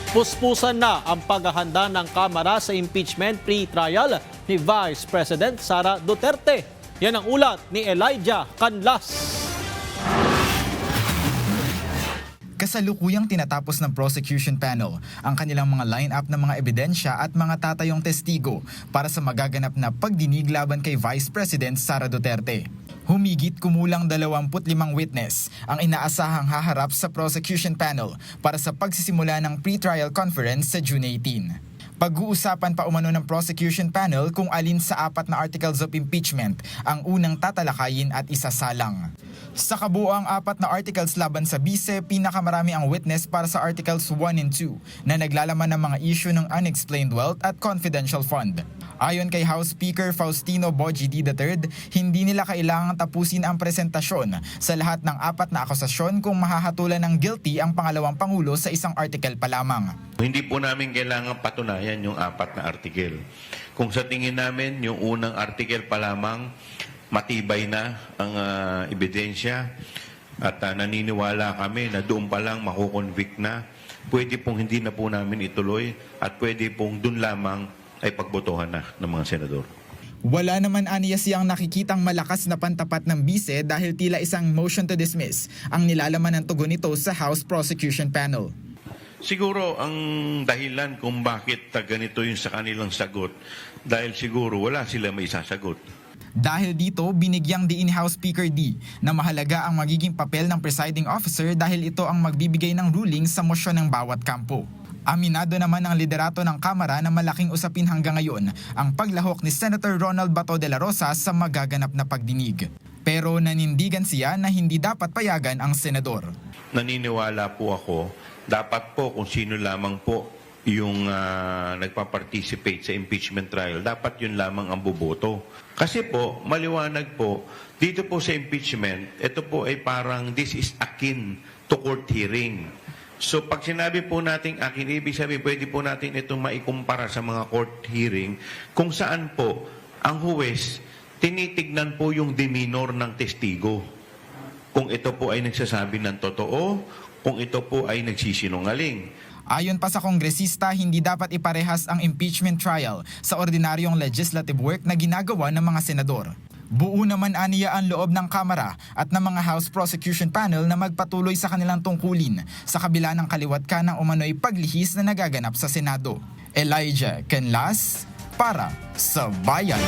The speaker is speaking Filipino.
Puspusan na ang paghahanda ng Kamara sa impeachment pre-trial ni Vice President Sara Duterte. Yan ang ulat ni Elijah Canlas. Kasalukuyang tinatapos ng prosecution panel ang kanilang mga line-up ng mga ebidensya at mga tatayong testigo para sa magaganap na pagdinig laban kay Vice President Sara Duterte. Humigit kumulang 25 witness ang inaasahang haharap sa prosecution panel para sa pagsisimula ng pre-trial conference sa June 18. Pag-uusapan pa umano ng prosecution panel kung alin sa 4 na articles of impeachment ang unang tatalakayin at isasalang. Sa kabuoang 4 na articles laban sa bise, pinakamarami ang witness para sa articles 1 and 2 na naglalaman ng mga issue ng unexplained wealth at confidential fund. Ayon kay House Speaker Faustino Boji D. III, hindi nila kailangang tapusin ang presentasyon sa lahat ng 4 na akusasyon kung mahahatulan ng guilty ang pangalawang pangulo sa isang article pa lamang. Hindi po namin kailangan patunayan yung 4 na article. Kung sa tingin namin yung unang article pa lamang matibay na ang ebidensya at naniniwala kami na doon pa lang makukonvict na, pwede pong hindi na po namin ituloy at pwede pong doon lamang ay pagbotohan na ng mga senador. Wala naman aniya siyang nakikitang malakas na pantapat ng bise dahil tila isang motion to dismiss ang nilalaman ng tugon nito sa House Prosecution Panel. Siguro ang dahilan kung bakit ganito yung sa kanilang sagot, dahil siguro wala sila may sasagot. Dahil dito, binigyang diin ni House Speaker D na mahalaga ang magiging papel ng presiding officer dahil ito ang magbibigay ng ruling sa mosyon ng bawat kampo. Aminado naman ang liderato ng Kamara na malaking usapin hanggang ngayon ang paglahok ni Senator Ronald Bato de la Rosa sa magaganap na pagdinig. Pero nanindigan siya na hindi dapat payagan ang senador. Naniniwala po ako, dapat po kung sino lamang po yung nagpa-participate sa impeachment trial, dapat yun lamang ang boboto. Kasi po, maliwanag po, dito po sa impeachment, ito po ay parang this is akin to court hearing. So pag sinabi po natin akin, ibig sabihin pwede po natin itong maikumpara sa mga court hearing kung saan po ang huwes tinitignan po yung demeanor ng testigo. Kung ito po ay nagsasabi ng totoo, kung ito po ay nagsisinungaling. Ayon pa sa kongresista, hindi dapat iparehas ang impeachment trial sa ordinaryong legislative work na ginagawa ng mga senador. Buo naman aniya ang loob ng Kamara at ng mga House Prosecution Panel na magpatuloy sa kanilang tungkulin sa kabila ng kaliwat ka ng umano'y paglihis na nagaganap sa Senado. Elijah Canlas para sa Bayan.